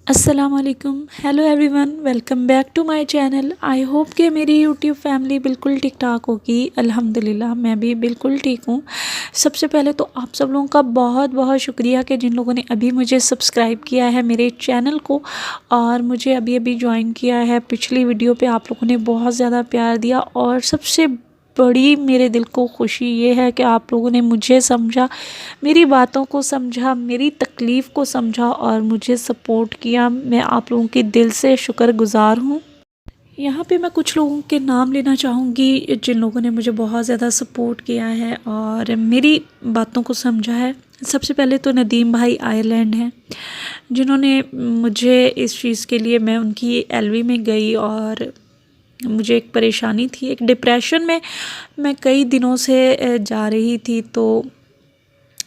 अस्सलाम वालेकुम, hello everyone, welcome back to my channel. I hope कि मेरी यूट्यूब फैमिली बिल्कुल ठीक ठाक होगी। अल्हम्दुलिल्लाह मैं भी बिल्कुल ठीक हूँ। सबसे पहले तो आप सब लोगों का बहुत बहुत शुक्रिया कि जिन लोगों ने अभी मुझे सब्सक्राइब किया है मेरे चैनल को और मुझे अभी अभी ज्वाइन किया है। पिछली वीडियो पे आप लोगों ने बहुत ज़्यादा प्यार दिया और सबसे बड़ी मेरे दिल को खुशी ये है कि आप लोगों ने मुझे समझा, मेरी बातों को समझा, मेरी तकलीफ़ को समझा और मुझे सपोर्ट किया। मैं आप लोगों के दिल से शुक्रगुज़ार हूँ। यहाँ पे मैं कुछ लोगों के नाम लेना चाहूँगी जिन लोगों ने मुझे बहुत ज़्यादा सपोर्ट किया है और मेरी बातों को समझा है। सबसे पहले तो नदीम भाई आयरलैंड हैं, जिन्होंने मुझे इस चीज़ के लिए, मैं उनकी एलवी में गई और मुझे एक परेशानी थी, एक डिप्रेशन में मैं कई दिनों से जा रही थी। तो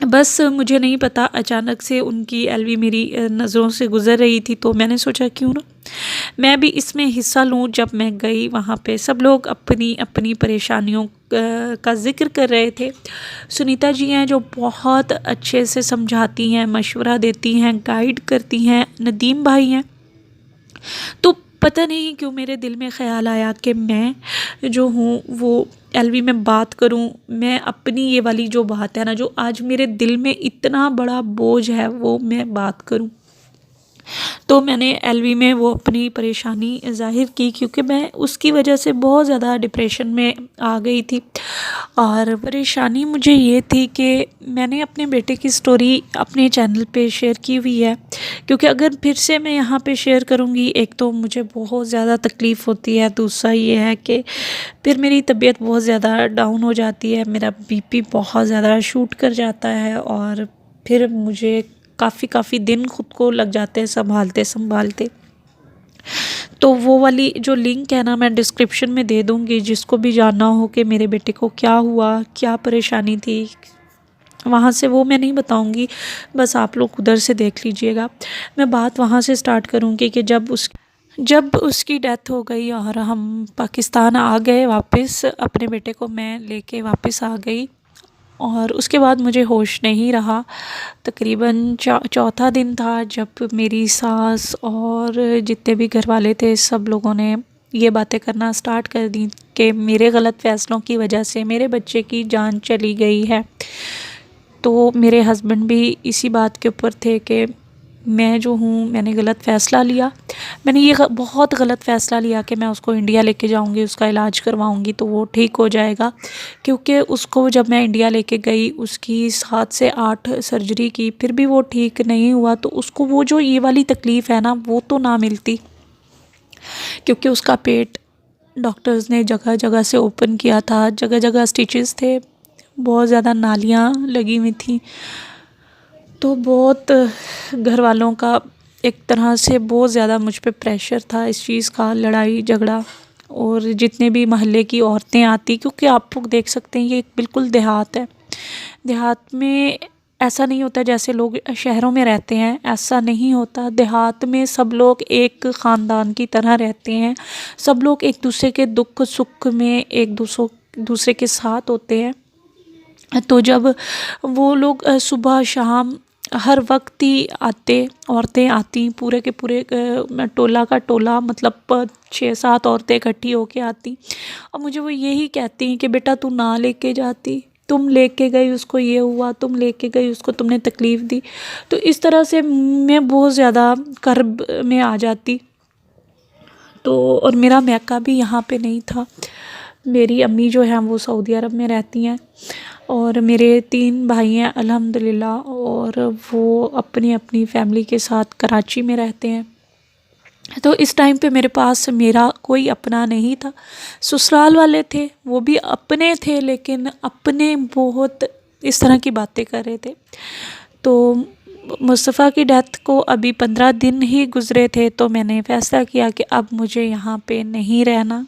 बस मुझे नहीं पता, अचानक से उनकी एलवी मेरी नज़रों से गुज़र रही थी, तो मैंने सोचा क्यों ना मैं भी इसमें हिस्सा लूं। जब मैं गई वहाँ पे सब लोग अपनी अपनी परेशानियों का ज़िक्र कर रहे थे। सुनीता जी हैं जो बहुत अच्छे से समझाती हैं, मशवरा देती हैं, गाइड करती हैं। नदीम भाई हैं। तो पता नहीं क्यों मेरे दिल में ख़्याल आया कि मैं जो हूँ वो एलवी में बात करूँ। मैं अपनी ये वाली जो बात है ना, जो आज मेरे दिल में इतना बड़ा बोझ है, वो मैं बात करूँ। तो मैंने एलवी में वो अपनी परेशानी ज़ाहिर की, क्योंकि मैं उसकी वजह से बहुत ज़्यादा डिप्रेशन में आ गई थी। और परेशानी मुझे ये थी कि मैंने अपने बेटे की स्टोरी अपने चैनल पे शेयर की हुई है, क्योंकि अगर फिर से मैं यहाँ पे शेयर करूँगी, एक तो मुझे बहुत ज़्यादा तकलीफ़ होती है, दूसरा ये है कि फिर मेरी तबीयत बहुत ज़्यादा डाउन हो जाती है, मेरा बीपी बहुत ज़्यादा शूट कर जाता है और फिर मुझे काफ़ी दिन खुद को लग जाते हैं संभालते संभालते। तो वो वाली जो लिंक है ना, मैं डिस्क्रिप्शन में दे दूँगी, जिसको भी जानना हो कि मेरे बेटे को क्या हुआ, क्या परेशानी थी, वहाँ से वो मैं नहीं बताऊँगी, बस आप लोग उधर से देख लीजिएगा। मैं बात वहाँ से स्टार्ट करूँगी कि जब उसकी डेथ हो गई और हम पाकिस्तान आ गए वापस, अपने बेटे को मैं लेके वापस आ गई और उसके बाद मुझे होश नहीं रहा। तकरीबन चौथा दिन था जब मेरी सास और जितने भी घर वाले थे, सब लोगों ने ये बातें करना स्टार्ट कर दी कि मेरे गलत फ़ैसलों की वजह से मेरे बच्चे की जान चली गई है। तो मेरे हस्बैंड भी इसी बात के ऊपर थे कि मैं जो हूँ, मैंने गलत फ़ैसला लिया। मैंने ये बहुत गलत फ़ैसला लिया कि मैं उसको इंडिया लेके जाऊँगी, उसका इलाज करवाऊँगी तो वो ठीक हो जाएगा। क्योंकि उसको जब मैं इंडिया लेके गई, उसकी 7 से 8 सर्जरी की, फिर भी वो ठीक नहीं हुआ। तो उसको वो जो ये वाली तकलीफ़ है ना, वो तो ना मिलती, क्योंकि उसका पेट डॉक्टर्स ने जगह जगह से ओपन किया था, जगह जगह स्टिचेस थे, बहुत ज़्यादा नालियाँ लगी हुई थी। तो बहुत घर वालों का एक तरह से बहुत ज़्यादा मुझ पे प्रेशर था इस चीज़ का, लड़ाई झगड़ा। और जितने भी मोहल्ले की औरतें आती, क्योंकि आप लोग देख सकते हैं ये बिल्कुल देहात है। देहात में ऐसा नहीं होता जैसे लोग शहरों में रहते हैं, ऐसा नहीं होता। देहात में सब लोग एक ख़ानदान की तरह रहते हैं, सब लोग एक दूसरे के दुख सुख में एक दूसरे के साथ होते हैं। तो जब वो लोग सुबह शाम हर वक्त ही आते, औरतें आती, पूरे के पूरे टोला का टोला, मतलब 6-7 औरतें इकट्ठी होके आती और मुझे वो यही कहती हैं कि बेटा तू ना लेके जाती, तुम लेके गई उसको ये हुआ, तुम लेके गई उसको तुमने तकलीफ़ दी। तो इस तरह से मैं बहुत ज़्यादा कर्ब में आ जाती। तो और मेरा मैका भी यहाँ पे नहीं था। मेरी अम्मी जो हैं वो सऊदी अरब में रहती हैं और मेरे 3 भाई हैं अल्हम्दुलिल्लाह, और वो अपनी अपनी फैमिली के साथ कराची में रहते हैं। तो इस टाइम पे मेरे पास मेरा कोई अपना नहीं था। ससुराल वाले थे, वो भी अपने थे, लेकिन अपने बहुत इस तरह की बातें कर रहे थे। तो मुस्तफ़ा की डेथ को अभी 15 दिन ही गुज़रे थे, तो मैंने फ़ैसला किया कि अब मुझे यहाँ पे नहीं रहना।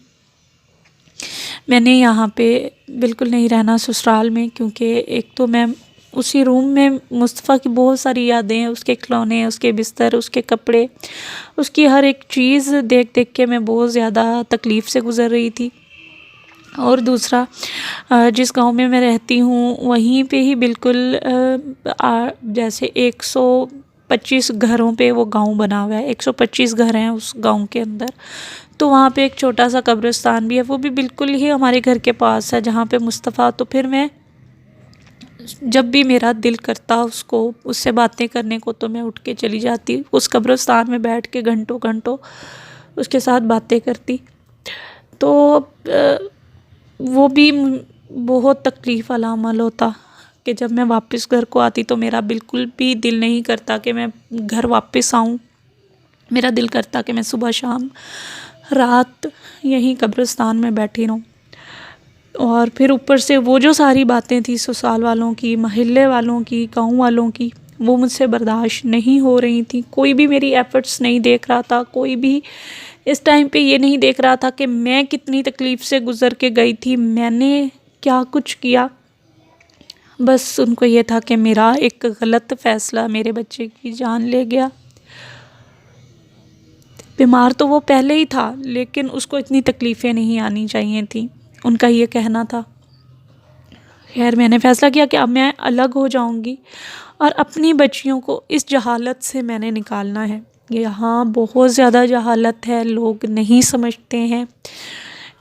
मैंने यहाँ पे बिल्कुल नहीं रहना ससुराल में, क्योंकि एक तो मैं उसी रूम में, मुस्तफ़ा की बहुत सारी यादें हैं, उसके खिलौने, उसके बिस्तर, उसके कपड़े, उसकी हर एक चीज़ देख देख के मैं बहुत ज़्यादा तकलीफ़ से गुज़र रही थी। और दूसरा, जिस गांव में मैं रहती हूँ वहीं पे ही बिल्कुल जैसे 125 घरों पे वो गांव बना हुआ है, 125 घर हैं उस गांव के अंदर। तो वहाँ पे एक छोटा सा कब्रिस्तान भी है, वो भी बिल्कुल ही हमारे घर के पास है जहाँ पे मुस्तफ़ा। तो फिर मैं जब भी मेरा दिल करता उसको उससे बातें करने को तो मैं उठ के चली जाती उस कब्रिस्तान में, बैठ के घंटों घंटों उसके साथ बातें करती। तो वो भी बहुत तकलीफ़ वाला अमल होता कि जब मैं वापस घर को आती तो मेरा बिल्कुल भी दिल नहीं करता कि मैं घर वापस आऊँ। मेरा दिल करता कि मैं सुबह शाम रात यहीं कब्रिस्तान में बैठी रहूँ। और फिर ऊपर से वो जो सारी बातें थी ससुराल वालों की, मोहल्ले वालों की, गाँव वालों की, वो मुझसे बर्दाश्त नहीं हो रही थी। कोई भी मेरी एफ़र्ट्स नहीं देख रहा था, कोई भी इस टाइम पे ये नहीं देख रहा था कि मैं कितनी तकलीफ़ से गुज़र के गई थी, मैंने क्या कुछ किया। बस उनको ये था कि मेरा एक गलत फ़ैसला मेरे बच्चे की जान ले गया। बीमार तो वो पहले ही था, लेकिन उसको इतनी तकलीफ़ें नहीं आनी चाहिए थी, उनका ये कहना था। खैर मैंने फ़ैसला किया कि अब मैं अलग हो जाऊंगी और अपनी बच्चियों को इस जहालत से मैंने निकालना है। यहाँ बहुत ज़्यादा जहालत है, लोग नहीं समझते हैं।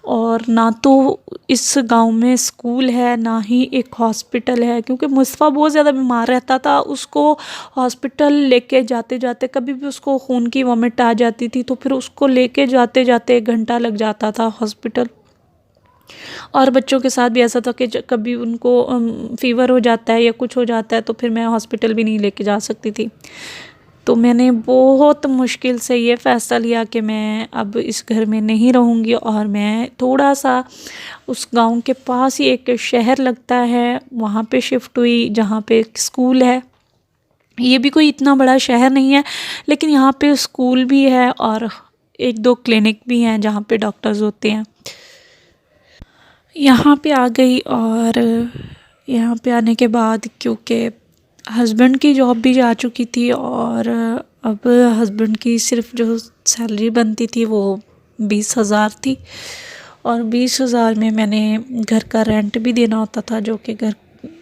और ना तो इस गांव में स्कूल है, ना ही एक हॉस्पिटल है, क्योंकि मुस्तफ़ा बहुत ज़्यादा बीमार रहता था। उसको हॉस्पिटल लेके जाते जाते कभी भी उसको खून की वॉमिट आ जाती थी, तो फिर उसको लेके जाते जाते 1 घंटा लग जाता था हॉस्पिटल। और बच्चों के साथ भी ऐसा था कि कभी उनको फ़ीवर हो जाता है या कुछ हो जाता है तो फिर मैं हॉस्पिटल भी नहीं लेके जा सकती थी। तो मैंने बहुत मुश्किल से ये फ़ैसला लिया कि मैं अब इस घर में नहीं रहूँगी और मैं थोड़ा सा उस गांव के पास ही एक शहर लगता है वहाँ पे शिफ्ट हुई, जहाँ पे एक स्कूल है। ये भी कोई इतना बड़ा शहर नहीं है, लेकिन यहाँ पे स्कूल भी है और 1-2 क्लिनिक भी हैं जहाँ पे डॉक्टर्स होते हैं। यहाँ पे आ गई और यहाँ पे आने के बाद क्योंकि हस्बैंड की जॉब भी जा चुकी थी और अब हस्बैंड की सिर्फ जो सैलरी बनती थी वो 20,000 थी और 20,000 में मैंने घर का रेंट भी देना होता था, जो कि घर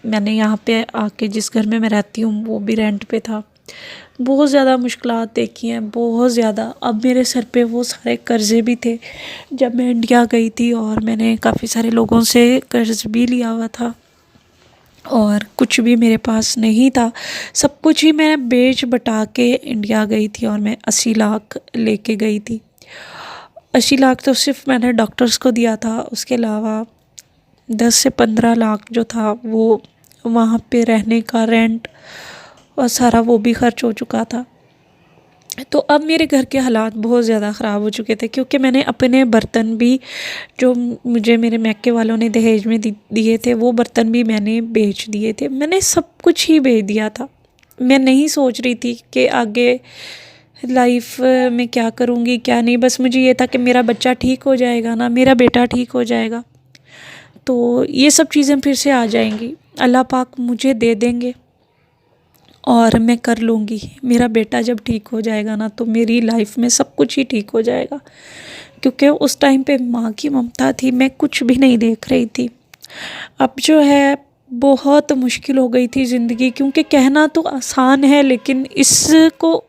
मैंने यहाँ पे आके जिस घर में मैं रहती हूँ वो भी रेंट पे था। बहुत ज़्यादा मुश्किलात देखी हैं, बहुत ज़्यादा। अब मेरे सर पे वो सारे कर्ज़े भी थे जब मैं इंडिया गई थी और मैंने काफ़ी सारे लोगों से कर्ज़ भी लिया हुआ था और कुछ भी मेरे पास नहीं था। सब कुछ ही मैं बेच बटा के इंडिया गई थी और मैं 80 लाख लेके गई थी। 80 लाख तो सिर्फ मैंने डॉक्टर्स को दिया था, उसके अलावा 10 से 15 लाख जो था वो वहाँ पे रहने का रेंट और सारा वो भी खर्च हो चुका था। तो अब मेरे घर के हालात बहुत ज़्यादा ख़राब हो चुके थे, क्योंकि मैंने अपने बर्तन भी जो मुझे मेरे मैके वालों ने दहेज में दिए थे वो बर्तन भी मैंने बेच दिए थे। मैंने सब कुछ ही बेच दिया था। मैं नहीं सोच रही थी कि आगे लाइफ में क्या करूँगी क्या नहीं, बस मुझे ये था कि मेरा बच्चा ठीक हो जाएगा ना, मेरा बेटा ठीक हो जाएगा तो ये सब चीज़ें फिर से आ जाएंगी, अल्लाह पाक मुझे दे देंगे और मैं कर लूँगी। मेरा बेटा जब ठीक हो जाएगा ना तो मेरी लाइफ में सब कुछ ही ठीक हो जाएगा, क्योंकि उस टाइम पे माँ की ममता थी, मैं कुछ भी नहीं देख रही थी। अब जो है बहुत मुश्किल हो गई थी ज़िंदगी, क्योंकि कहना तो आसान है लेकिन इसको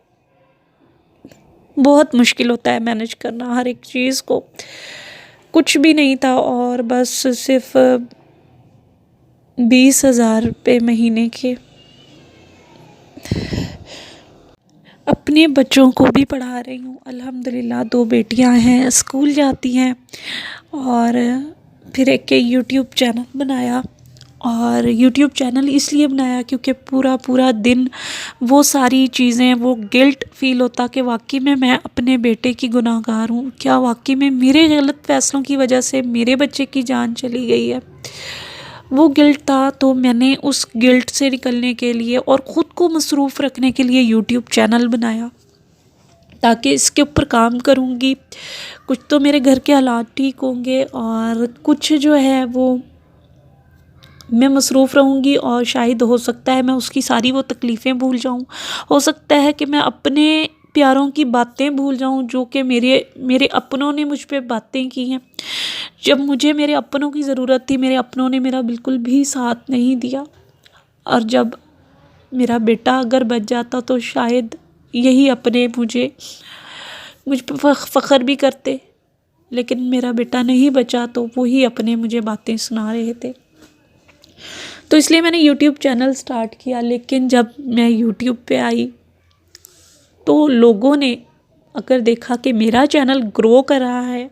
बहुत मुश्किल होता है मैनेज करना हर एक चीज़ को। कुछ भी नहीं था और बस सिर्फ 20,000 रुपये महीने के अपने बच्चों को भी पढ़ा रही हूँ। अल्हम्दुलिल्लाह 2 बेटियाँ हैं, स्कूल जाती हैं। और फिर एक यूट्यूब चैनल बनाया, और यूट्यूब चैनल इसलिए बनाया क्योंकि पूरा पूरा दिन वो सारी चीज़ें, वो गिल्ट फ़ील होता कि वाकई में मैं अपने बेटे की गुनाहगार हूँ, क्या वाकई में मेरे गलत फ़ैसलों की वजह से मेरे बच्चे की जान चली गई है। वो गिल्ट था, तो मैंने उस गिल्ट से निकलने के लिए और ख़ुद को मसरूफ़ रखने के लिए यूट्यूब चैनल बनाया, ताकि इसके ऊपर काम करूँगी कुछ तो मेरे घर के हालात ठीक होंगे और कुछ जो है वो मैं मसरूफ़ रहूँगी और शायद हो सकता है मैं उसकी सारी वो तकलीफ़ें भूल जाऊँ। हो सकता है कि मैं अपने प्यारों की बातें भूल जाऊँ जो कि मेरे अपनों ने मुझ पे बातें की हैं। जब मुझे मेरे अपनों की ज़रूरत थी, मेरे अपनों ने मेरा बिल्कुल भी साथ नहीं दिया। और जब मेरा बेटा अगर बच जाता तो शायद यही अपने मुझ पर फ़ख्र भी करते, लेकिन मेरा बेटा नहीं बचा तो वही अपने मुझे बातें सुना रहे थे। तो इसलिए मैंने यूट्यूब चैनल स्टार्ट किया। लेकिन जब मैं यूट्यूब पे आई तो लोगों ने अगर देखा कि मेरा चैनल ग्रो कर रहा है,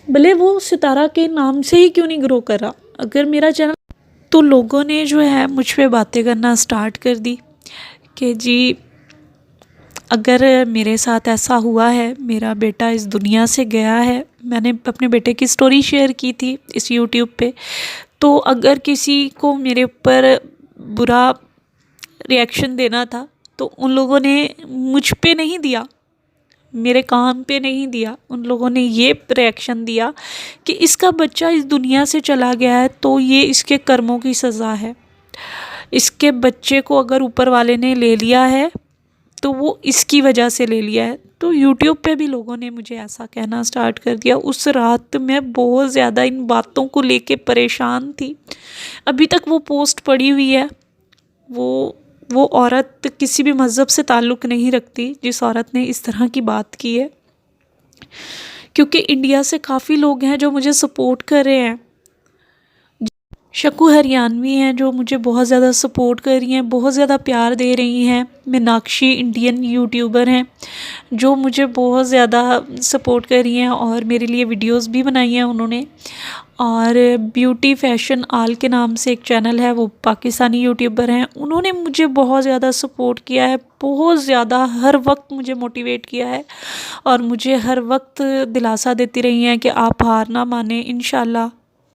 भले वो सितारा के नाम से ही क्यों नहीं ग्रो कर रहा, अगर मेरा चैनल, तो लोगों ने जो है मुझ पे बातें करना स्टार्ट कर दी कि जी अगर मेरे साथ ऐसा हुआ है, मेरा बेटा इस दुनिया से गया है, मैंने अपने बेटे की स्टोरी शेयर की थी इस यूट्यूब पे, तो अगर किसी को मेरे ऊपर बुरा रिएक्शन देना था तो उन लोगों ने मुझ पे नहीं दिया, मेरे काम पे नहीं दिया, उन लोगों ने ये रिएक्शन दिया कि इसका बच्चा इस दुनिया से चला गया है तो ये इसके कर्मों की सज़ा है, इसके बच्चे को अगर ऊपर वाले ने ले लिया है तो वो इसकी वजह से ले लिया है। तो यूट्यूब पे भी लोगों ने मुझे ऐसा कहना स्टार्ट कर दिया। उस रात मैं बहुत ज़्यादा इन बातों को लेके परेशान थी। अभी तक वो पोस्ट पड़ी हुई है। वो औरत किसी भी मज़हब से ताल्लुक़ नहीं रखती जिस औरत ने इस तरह की बात की है, क्योंकि इंडिया से काफ़ी लोग हैं जो मुझे सपोर्ट कर रहे हैं। शकू हरियाणवी हैं जो मुझे बहुत ज़्यादा सपोर्ट कर रही हैं, बहुत ज़्यादा प्यार दे रही हैं। मीनाक्षी इंडियन यूट्यूबर हैं जो मुझे बहुत ज़्यादा सपोर्ट कर रही हैं और मेरे लिए वीडियोस भी बनाई हैं उन्होंने। और ब्यूटी फैशन आल के नाम से एक चैनल है, वो पाकिस्तानी यूट्यूबर हैं, उन्होंने मुझे बहुत ज़्यादा सपोर्ट किया है, बहुत ज़्यादा हर वक्त मुझे मोटिवेट किया है और मुझे हर वक्त दिलासा देती रही हैं कि आप हार ना माने, इंशाल्लाह